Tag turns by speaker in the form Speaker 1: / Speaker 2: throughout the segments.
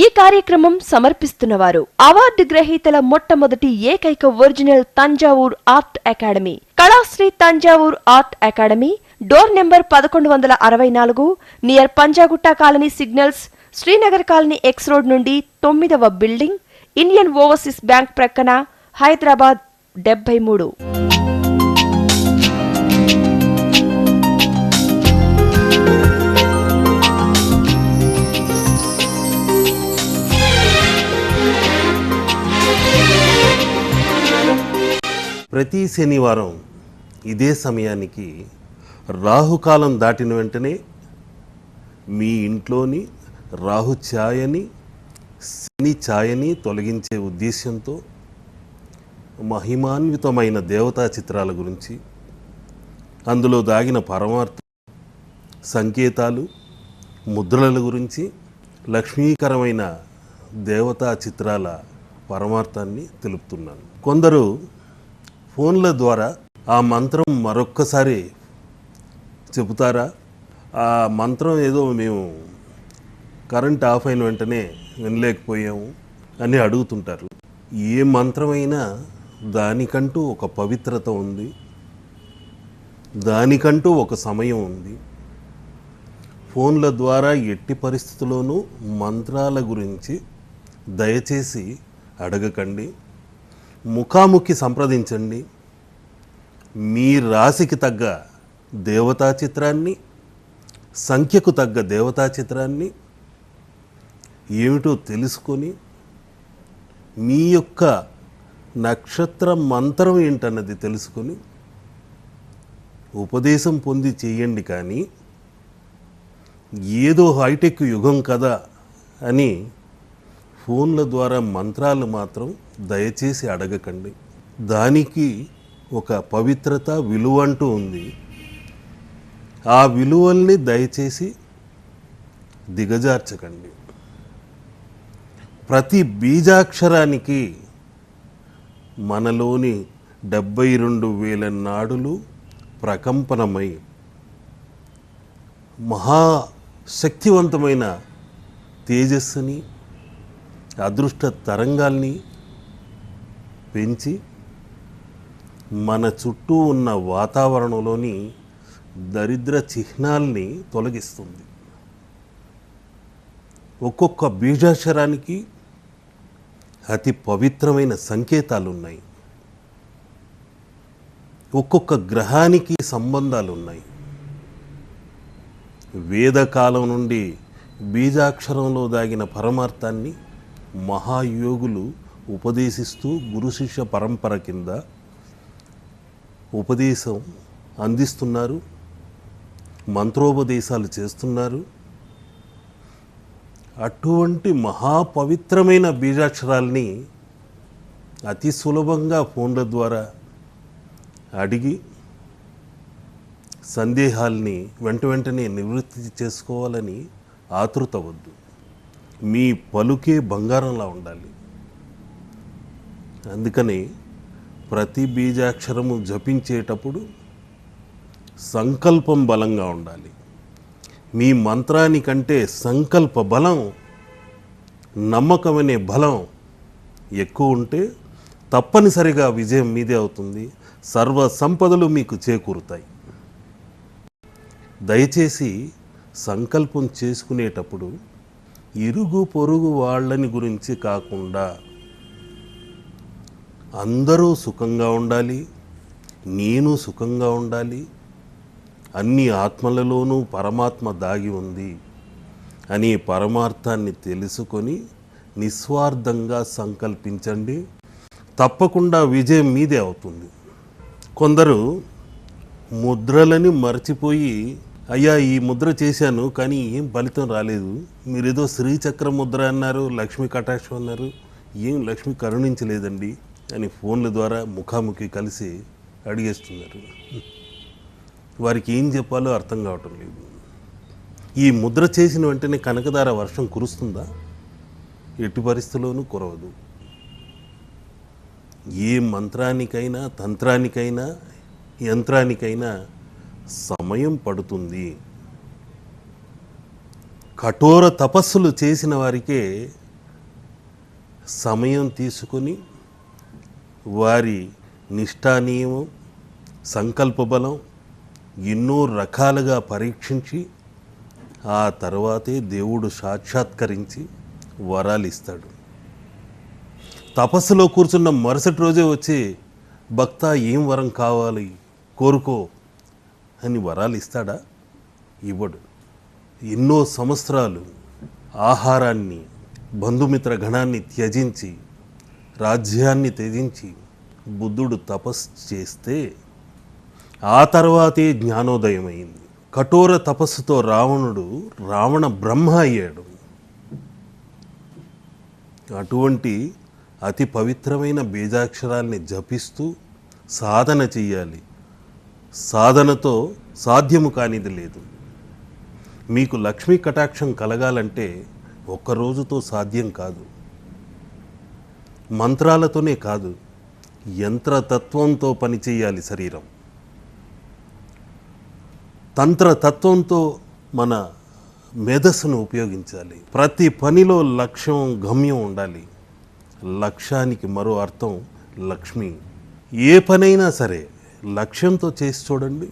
Speaker 1: ఈ కార్యక్రమం సమర్పిస్తున్నవారు అవార్డు గ్రహీతల మొట్టమొదటి ఏకైక original Thanjavur art academy, Kalasri Thanjavur art academy, door number 1164, near Panjagutta colony signals, Srinagar colony X road నుండి 9వ బిల్డింగ్, ఇండియన్ ఓవర్సీస్ బ్యాంక్ ప్రక్కన, హైదరాబాద్ 73.
Speaker 2: ప్రతి శనివారం ఇదే సమయానికి రాహుకాలం దాటిన వెంటనే మీ ఇంట్లోని రాహు ఛాయని, శని ఛాయని తొలగించే ఉద్దేశంతో మహిమాన్వితమైన దేవతా చిత్రాల గురించి, అందులో దాగిన పరమార్థ సంకేతాలు, ముద్రల గురించి, లక్ష్మీకరమైన దేవతా చిత్రాల పరమార్థాన్ని తెలుపుతున్నాను. కొందరు ఫోన్ల ద్వారా ఆ మంత్రం మరొక్కసారి చెబుతారా, ఆ మంత్రం ఏదో మేము కరెంట్ ఆఫ్ అయిన వెంటనే వినలేకపోయాము అని అడుగుతుంటారు. ఏ మంత్రమైనా దానికంటూ ఒక పవిత్రత ఉంది, దానికంటూ ఒక సమయం ఉంది. ఫోన్ల ద్వారా ఎట్టి పరిస్థితుల్లోనూ మంత్రాల గురించి దయచేసి అడగకండి. ముఖాముఖి సంప్రదించండి. మీ రాశికి తగ్గ దేవతా చిత్రాన్ని, సంఖ్యకు తగ్గ దేవతా చిత్రాన్ని ఏమిటో తెలుసుకొని మీ యొక్క నక్షత్ర మంత్రం ఏంటన్నది తెలుసుకొని ఉపదేశం పొంది చేయండి. కానీ ఏదో హైటెక్ యుగం కదా అని ఫోన్ల ద్వారా మంత్రాలు మాత్రం దయచేసి అడగకండి. దానికి ఒక పవిత్రత, విలువ అంటూ ఉంది. ఆ విలువల్ని దయచేసి దిగజార్చకండి. ప్రతి బీజాక్షరానికి మనలోని 72,000 నాడులు ప్రకంపనమై మహాశక్తివంతమైన తేజస్సుని, అదృష్ట తరంగాల్ని పెంచి మన చుట్టూ ఉన్న వాతావరణంలోని దరిద్ర చిహ్నాల్ని తొలగిస్తుంది. ఒక్కొక్క బీజాక్షరానికి అతి పవిత్రమైన సంకేతాలు ఉన్నాయి. ఒక్కొక్క గ్రహానికి సంబంధాలు ఉన్నాయి. వేదకాలం నుండి బీజాక్షరంలో దాగిన పరమార్థాన్ని మహాయోగులు ఉపదేశిస్తూ గురు శిష్య పరంపర కింద ఉపదేశం అందిస్తున్నారు, మంత్రోపదేశాలు చేస్తున్నారు. అటువంటి మహాపవిత్రమైన బీజాక్షరాల్ని అతి సులభంగా ఫోన్ల ద్వారా అడిగి సందేహాల్ని వెంటనే నివృత్తి చేసుకోవాలని ఆతృత వద్దు. మీ పలుకే బంగారంలా ఉండాలి. అందుకని ప్రతి బీజాక్షరము జపించేటప్పుడు సంకల్పం బలంగా ఉండాలి. మీ మంత్రానికంటే సంకల్ప బలం, నమ్మకం అనే బలం ఎక్కువ ఉంటే తప్పనిసరిగా విజయం మీదే అవుతుంది. సర్వ సంపదలు మీకు చేకూరుతాయి. దయచేసి సంకల్పం చేసుకునేటప్పుడు ఇరుగు పొరుగు వాళ్ళని గురించి కాకుండా అందరూ సుఖంగా ఉండాలి, నేను సుఖంగా ఉండాలి, అన్ని ఆత్మలలోనూ పరమాత్మ దాగి ఉంది అనే పరమార్థాన్ని తెలుసుకొని నిస్వార్థంగా సంకల్పించండి. తప్పకుండా విజయం మీదే అవుతుంది. కొందరు ముద్రలని మర్చిపోయి, అయ్యా ఈ ముద్ర చేశాను కానీ ఏం ఫలితం రాలేదు, మీరేదో శ్రీచక్ర ముద్ర అన్నారు, లక్ష్మీ కటాక్షం అన్నారు, ఏం లక్ష్మి కరుణించలేదండి అని ఫోన్ల ద్వారా ముఖాముఖి కలిసి అడిగేస్తున్నారు. వారికి ఏం చెప్పాలో అర్థం కావటం లేదు. ఈ ముద్ర చేసిన వెంటనే కనకదార వర్షం కురుస్తుందా? ఎట్టి పరిస్థితుల్లోనూ కురవదు. ఏ మంత్రానికైనా, తంత్రానికైనా, యంత్రానికైనా సమయం పడుతుంది. కఠోర తపస్సులు చేసిన వారికే సమయం తీసుకొని వారి నిష్ఠానియమం, సంకల్ప బలం ఎన్నో రకాలుగా పరీక్షించి ఆ తర్వాతే దేవుడు సాక్షాత్కరించి వరాలు ఇస్తాడు. తపస్సులో కూర్చున్న మరుసటి రోజే వచ్చి భక్త ఏం వరం కావాలి కోరుకో అని వరాలు ఇస్తాడా? ఇవ్వడు. ఎన్నో సంవత్సరాలు ఆహారాన్ని, బంధుమిత్ర గణాన్ని త్యజించి, రాజ్యాన్ని త్యజించి బుద్ధుడు తపస్సు చేస్తే ఆ తర్వాతే జ్ఞానోదయం అయింది. కఠోర తపస్సుతో రావణ బ్రహ్మ అయ్యాడు. అటువంటి అతి పవిత్రమైన బీజాక్షరాల్ని జపిస్తూ సాధన చెయ్యాలి. సాధనతో సాధ్యము కానిది లేదు. మీకు లక్ష్మీ కటాక్షం కలగాలంటే ఒక్కరోజుతో సాధ్యం కాదు. మంత్రాలతోనే కాదు, యంత్రతత్వంతో పనిచేయాలి శరీరం. తంత్రతత్వంతో మన మేధస్సును ఉపయోగించాలి. ప్రతి పనిలో లక్ష్యం, గమ్యం ఉండాలి. లక్ష్యానికి మరో అర్థం లక్ష్మి. ఏ పనైనా సరే లక్ష్యంతో చేసి చూడండి.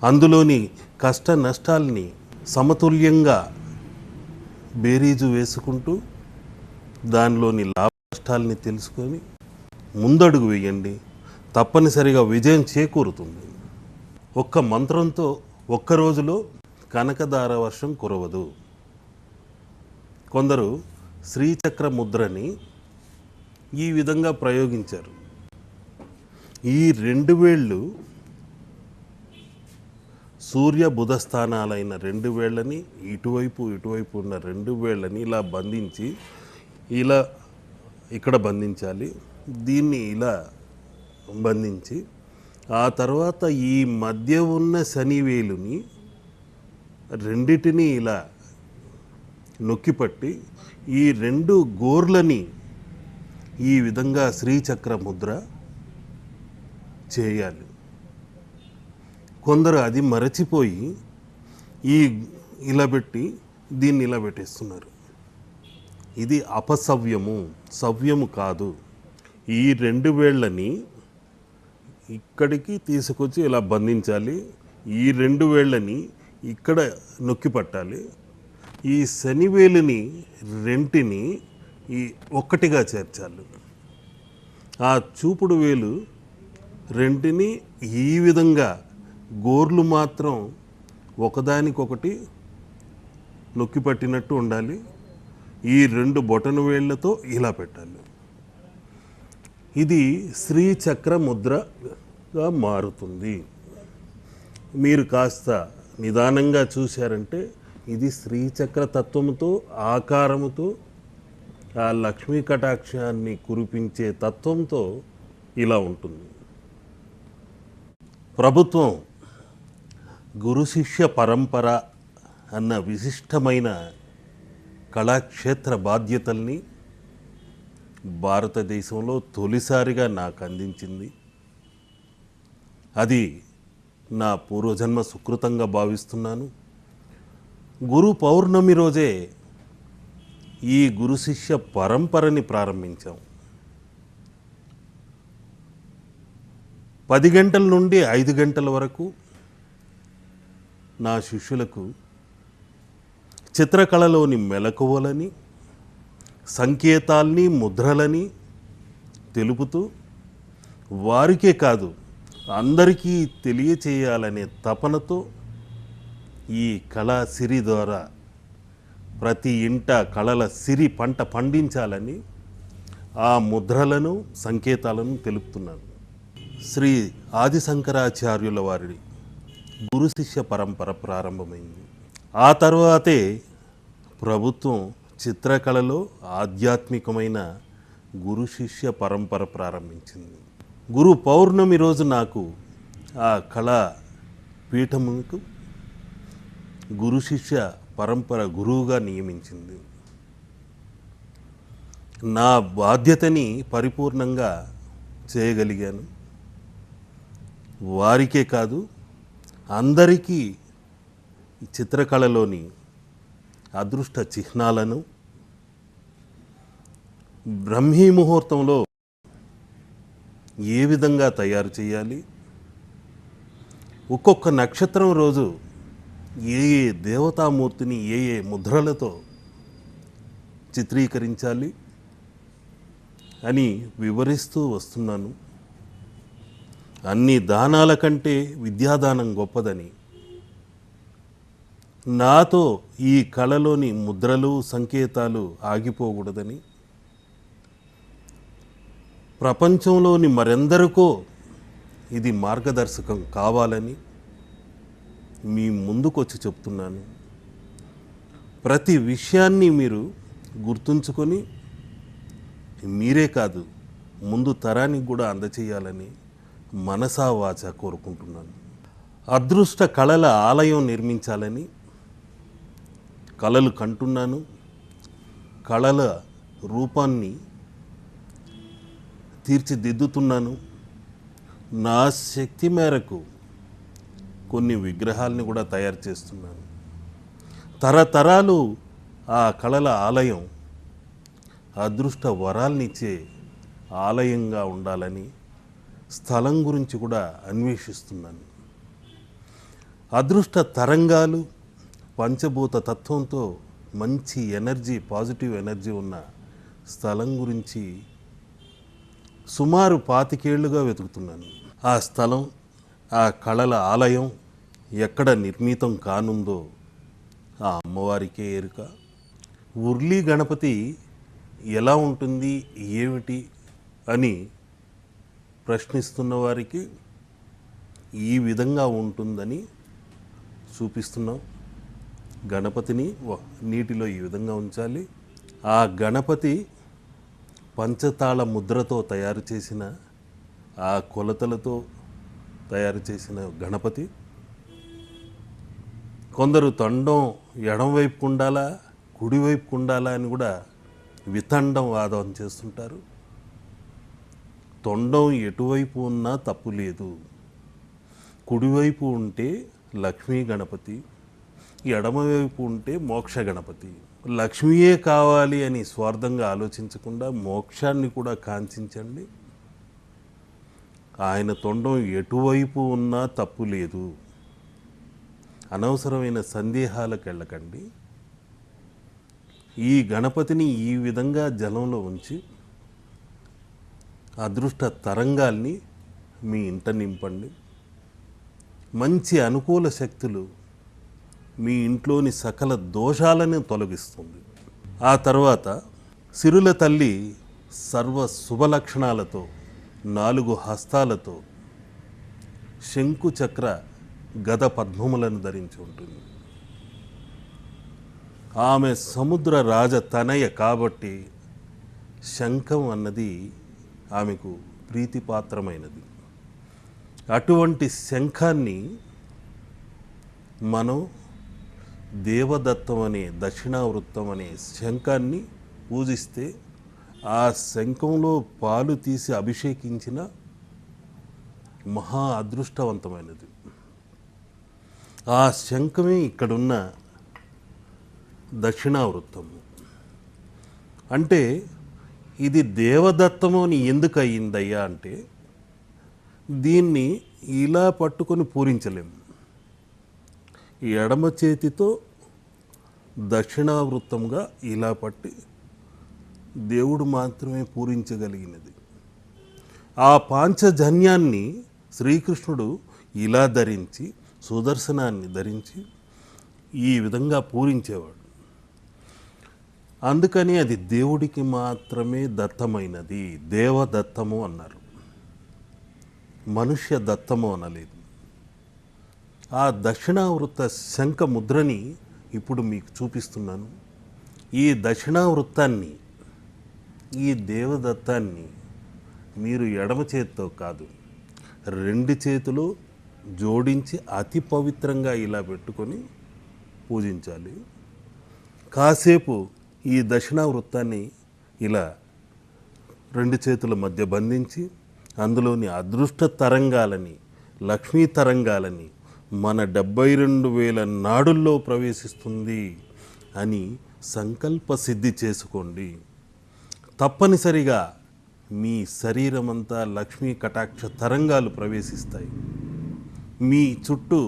Speaker 2: అందులోని కష్ట నష్టాల్ని సమతుల్యంగా బేరీజు వేసుకుంటూ దానిలోని లాభ నష్టాల్ని తెలుసుకొని ముందడుగు వేయండి. తప్పనిసరిగా విజయం చేకూరుతుంది. ఒక్క మంత్రంతో ఒక్క రోజులో కనకదార వర్షం కురవదు. కొందరు శ్రీచక్ర ముద్రని ఈ విధంగా ప్రయోగించారు. ఈ 2 వేళ్ళు సూర్య బుధ స్థానాలైన 2 వేళ్ళని ఇటువైపు ఉన్న 2 వేళ్ళని ఇలా బంధించి, ఇలా ఇక్కడ బంధించాలి. దీన్ని ఇలా బంధించి ఆ తర్వాత ఈ మధ్య ఉన్న శనివేలుని రెండిటిని ఇలా నొక్కిపట్టి ఈ 2 గోర్లని ఈ విధంగా శ్రీచక్ర ముద్ర చేయాలి. కొందరు అది మరచిపోయి ఇలా పెట్టి దీన్ని ఇలా పెట్టేస్తున్నారు. ఇది అపసవ్యము, సవ్యము కాదు. ఈ 2 వేళ్ళని ఇక్కడికి తీసుకొచ్చి ఇలా బంధించాలి. ఈ 2 వేళ్ళని ఇక్కడ నొక్కి పట్టాలి. ఈ శనివేలుని రెంటిని ఒక్కటిగా చేర్చాలి. ఆ చూపుడు వేలు రెంటిని ఈ విధంగా గోర్లు మాత్రం ఒకదానికొకటి నొక్కి పట్టినట్టు ఉండాలి. ఈ 2 బొటన వేళ్లతో ఇలా పెట్టాలి. ఇది శ్రీచక్ర ముద్రగా మారుతుంది. మీరు కాస్త నిదానంగా చూశారంటే ఇది శ్రీచక్ర తత్వముతో, ఆకారముతో, ఆ లక్ష్మీ కటాక్షాన్ని కురిపించే తత్వంతో ఇలా ఉంటుంది. ప్రభుత్వం గురు శిష్య పరంపర అన్న విశిష్టమైన కళాక్షేత్ర బాధ్యతల్ని భారతదేశంలో తొలిసారిగా నాకు అందించింది. అది నా పూర్వజన్మ సుకృతంగా భావిస్తున్నాను. గురు పౌర్ణమి రోజే ఈ గురు శిష్య పరంపరని ప్రారంభించాం. 10 గంటల నుండి 5 గంటల వరకు నా శిష్యులకు చిత్రకళలోని మెలకువలని, సంకేతాల్ని, ముద్రలని తెలుపుతూ వారికే కాదు అందరికీ తెలియచేయాలనే తపనతో ఈ కళా సిరి ద్వారా ప్రతి ఇంట కళల సిరి పంట పండించాలని ఆ ముద్రలను, సంకేతాలను తెలుపుతున్నాను. శ్రీ ఆదిశంకరాచార్యుల వారి గురు శిష్య పరంపర ప్రారంభమైంది. ఆ తర్వాతే ప్రభుత్వం చిత్రకళలో ఆధ్యాత్మికమైన గురు శిష్య పరంపర ప్రారంభించింది. గురు పౌర్ణమి రోజు నాకు ఆ కళా పీఠముకు గురు శిష్య పరంపర గురువుగా నియమించింది. నా బాధ్యతని పరిపూర్ణంగా చేయగలిగాను. వారికే కాదు అందరికీ చిత్రకళలోని అదృష్ట చిహ్నాలను, బ్రహ్మీ ముహూర్తంలో ఏ విధంగా తయారు చేయాలి, ఒక్కొక్క నక్షత్రం రోజు ఏ ఏ దేవతామూర్తిని ఏ ఏ ముద్రలతో చిత్రీకరించాలి అని వివరిస్తూ వస్తున్నాను. అన్ని దానాల కంటే విద్యాదానం గొప్పదని, నాతో ఈ కళలోని ముద్రలు సంకేతాలు ఆగిపోకూడదని, ప్రపంచంలోని మరెందరికో ఇది మార్గదర్శకం కావాలని మీ ముందుకొచ్చి చెప్తున్నాను. ప్రతి విషయాన్ని మీరు గుర్తుంచుకొని మీరే కాదు ముందు తరానికి కూడా అందచేయాలని మనసా వాచ కోరుకుంటున్నాను. అదృష్ట కళల ఆలయం నిర్మించాలని కళలు కంటున్నాను. కళల రూపాన్ని తీర్చిదిద్దుతున్నాను. నా శక్తి మేరకు కొన్ని విగ్రహాలని కూడా తయారు చేస్తున్నాను. తరతరాలు ఆ కళల ఆలయం అదృష్ట వరాలనిచ్చే ఆలయంగా ఉండాలని స్థలం గురించి కూడా అన్వేషిస్తున్నాను. అదృష్ట తరంగాలు పంచభూత తత్వంతో మంచి ఎనర్జీ, పాజిటివ్ ఎనర్జీ ఉన్న స్థలం గురించి సుమారు 25 ఏళ్లుగా వెతుకుతున్నాను. ఆ స్థలం, ఆ కళల ఆలయం ఎక్కడ నిర్మితం కానుందో ఆ అమ్మవారికే ఎరుక. ఉర్లీ గణపతి ఎలా ఉంటుంది, ఏమిటి అని ప్రశ్నిస్తున్న వారికి ఈ విధంగా ఉంటుందని చూపిస్తున్నాం. గణపతిని నీటిలో ఈ విధంగా ఉంచాలి. ఆ గణపతి పంచతాళ ముద్రతో తయారు చేసిన, ఆ కొలతలతో తయారు చేసిన గణపతి. కొందరు తొండం ఎడంవైపుకు ఉండాలా, కుడివైపుకు ఉండాలా అని కూడా వితండం వాదం చేస్తుంటారు. తొండం ఎటువైపు ఉన్నా తప్పు లేదు. కుడివైపు ఉంటే లక్ష్మీ గణపతి, ఎడమవైపు ఉంటే మోక్ష గణపతి. లక్ష్మీయే కావాలి అని స్వార్థంగా ఆలోచించకుండా మోక్షాన్ని కూడా కాంక్షించండి. ఆయన తొండం ఎటువైపు ఉన్నా తప్పు లేదు. అనవసరమైన సందేహాలకు వెళ్ళకండి. ఈ గణపతిని ఈ విధంగా జలంలో ఉంచి అదృష్ట తరంగాల్ని మీ ఇంట నింపండి. మంచి అనుకూల శక్తులు మీ ఇంట్లోని సకల దోషాలను తొలగిస్తుంది. ఆ తర్వాత సిరుల తల్లి సర్వ శుభలక్షణాలతో 4 హస్తాలతో శంకు చక్ర గద పద్మములను ధరించి ఉంటుంది. ఆమె సముద్ర రాజ తనయ కాబట్టి శంఖం అన్నది ఆమెకు ప్రీతిపాత్రమైనది. అటువంటి శంఖాన్ని మనం దేవదత్తం అనే దక్షిణావృత్తం అనే శంఖాన్ని పూజిస్తే ఆ శంఖంలో పాలు తీసి అభిషేకించిన మహా అదృష్టవంతమైనది. ఆ శంఖమే ఇక్కడున్న దక్షిణావృత్తము. అంటే ఇది దేవదత్తము అని ఎందుకు అయ్యిందయ్యా అంటే, దీన్ని ఇలా పట్టుకొని పూరించలేము. ఎడమ చేతితో దక్షిణావృత్తంగా ఇలా పట్టి దేవుడు మాత్రమే పూరించగలిగినది. ఆ పాంచజన్యాన్ని శ్రీకృష్ణుడు ఇలా ధరించి, సుదర్శనాన్ని ధరించి ఈ విధంగా పూరించేవాడు. అందుకని అది దేవుడికి మాత్రమే దత్తమైనది. దేవదత్తము అన్నారు, మనుష్య దత్తము అనలేదు. ఆ దక్షిణావృత్త శంఖ ముద్రని ఇప్పుడు మీకు చూపిస్తున్నాను. ఈ దక్షిణావృత్తాన్ని, ఈ దేవదత్తాన్ని మీరు ఎడమ చేతితో కాదు, 2 చేతులు జోడించి అతి పవిత్రంగా ఇలా పెట్టుకొని పూజించాలి. కాసేపు ఈ దక్షిణావృత్తాన్ని ఇలా 2 చేతుల మధ్య బంధించి అందులోని అదృష్ట తరంగాలని, లక్ష్మీ తరంగాలని మన 72,000 నాడుల్లో ప్రవేశిస్తుంది అని సంకల్ప సిద్ధి చేసుకోండి. తప్పనిసరిగా మీ శరీరమంతా లక్ష్మీ కటాక్ష తరంగాలు ప్రవేశిస్తాయి. మీ చుట్టూ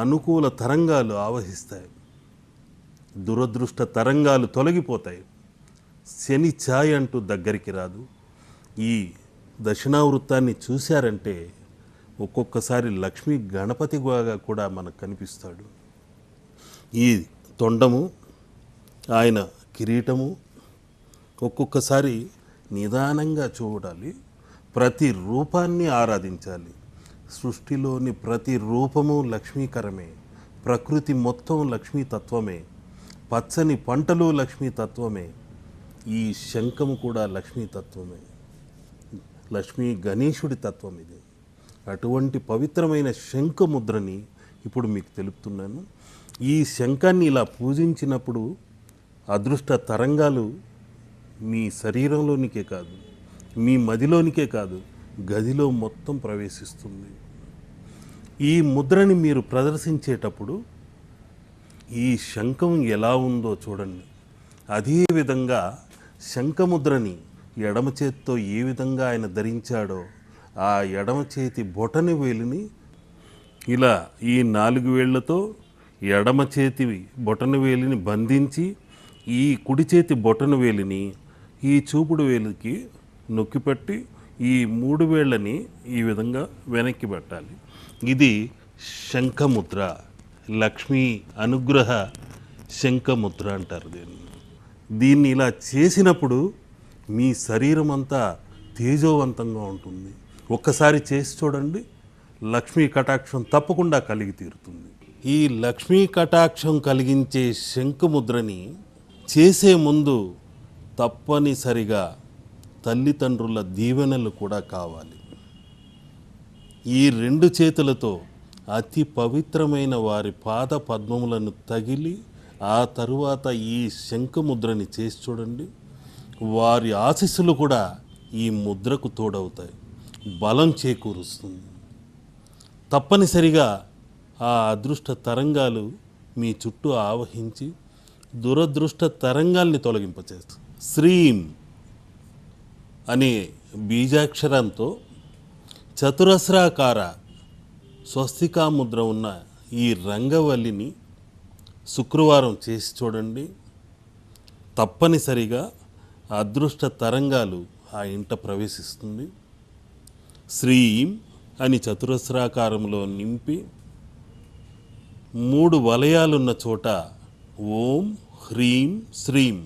Speaker 2: అనుకూల తరంగాలు ఆవహిస్తాయి. దురదృష్ట తరంగాలు తొలగిపోతాయి. శని ఛాయ్ అంటూ దగ్గరికి రాదు. ఈ దక్షిణావృత్తాన్ని చూశారంటే ఒక్కొక్కసారి లక్ష్మీ గణపతి కూడా మనకు కనిపిస్తాడు. ఈ తొండము, ఆయన కిరీటము ఒక్కొక్కసారి నిదానంగా చూడాలి. ప్రతి రూపాన్ని ఆరాధించాలి. సృష్టిలోని ప్రతి రూపము లక్ష్మీకరమే. ప్రకృతి మొత్తం లక్ష్మీతత్వమే. పచ్చని పంటలు లక్ష్మీతత్వమే. ఈ శంఖము కూడా లక్ష్మీతత్వమే. లక్ష్మీ గణేశుడి తత్వం ఇది. అటువంటి పవిత్రమైన శంఖముద్రని ఇప్పుడు మీకు తెలుపుతున్నాను. ఈ శంఖాన్ని ఇలా పూజించినప్పుడు అదృష్ట తరంగాలు మీ శరీరంలోనికే కాదు, మీ మదిలోనికే కాదు, గదిలో మొత్తం ప్రవేశిస్తుంది. ఈ ముద్రని మీరు ప్రదర్శించేటప్పుడు ఈ శంఖం ఎలా ఉందో చూడండి. అదేవిధంగా శంఖముద్రని ఎడమ చేతితో ఏ విధంగా ఆయన ధరించాడో ఆ ఎడమ చేతి బొటన వేలిని ఇలా ఈ 4 వేళ్లతో ఎడమ చేతి బొటన వేలిని బంధించి ఈ కుడి చేతి బొటన వేలిని ఈ చూపుడు వేలికి నొక్కిపెట్టి ఈ 3 వేళ్ళని ఈ విధంగా వెనక్కి పెట్టాలి. ఇది శంఖముద్ర, లక్ష్మీ అనుగ్రహ శంఖముద్ర అంటారు దీన్ని ఇలా చేసినప్పుడు మీ శరీరం అంతా తేజోవంతంగా ఉంటుంది. ఒక్కసారి చేసి చూడండి, లక్ష్మీ కటాక్షం తప్పకుండా కలిగి తీరుతుంది. ఈ లక్ష్మీ కటాక్షం కలిగించే శంఖముద్రని చేసే ముందు తప్పనిసరిగా తల్లిదండ్రుల దీవెనలు కూడా కావాలి. ఈ 2 చేతులతో అతి పవిత్రమైన వారి పాద పద్మములను తగిలి ఆ తరువాత ఈ శంఖముద్రని చేసి చూడండి. వారి ఆశీస్సులు కూడా ఈ ముద్రకు తోడవుతాయి. బలం చేకూరుస్తుంది. తప్పనిసరిగా ఆ అదృష్ట తరంగాలు మీ చుట్టూ ఆవహించి దురదృష్ట తరంగాల్ని తొలగింపచేస్తాయి. శ్రీం అనే బీజాక్షరంతో చతురస్రాకార స్వస్తికాముద్ర ఉన్న ఈ రంగవల్లిని శుక్రవారం చేసి చూడండి. తప్పనిసరిగా అదృష్ట తరంగాలు ఆ ఇంట ప్రవేశిస్తుంది. శ్రీం అని చతురస్రాకారంలో నింపి 3 వలయాలున్న చోట ఓం హ్రీం శ్రీం,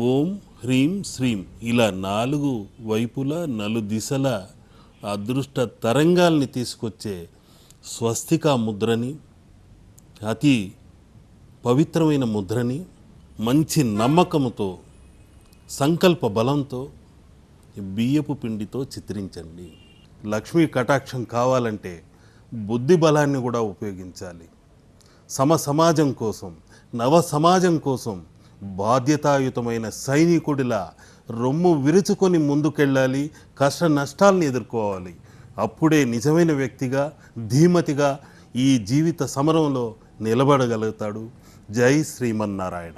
Speaker 2: ఓం హ్రీం శ్రీం ఇలా 4 వైపులా 4 దిశల అదృష్ట తరంగాల్ని తీసుకొచ్చే స్వస్తికా ముద్రని, అతి పవిత్రమైన ముద్రని మంచి నమ్మకంతో సంకల్ప బలంతో బియ్యపు పిండితో చిత్రించండి. లక్ష్మీ కటాక్షం కావాలంటే బుద్ధి బలాన్ని కూడా ఉపయోగించాలి. సమాజం కోసం, నవ సమాజం కోసం బాధ్యతాయుతమైన సైనికుడిలా రొమ్ము విరుచుకొని ముందుకెళ్ళాలి. కష్ట నష్టాలను ఎదుర్కోవాలి. అప్పుడే నిజమైన వ్యక్తిగా, ధీమతిగా ఈ జీవిత సమరంలో నిలబడగలుగుతాడు. జై శ్రీమన్నారాయణ.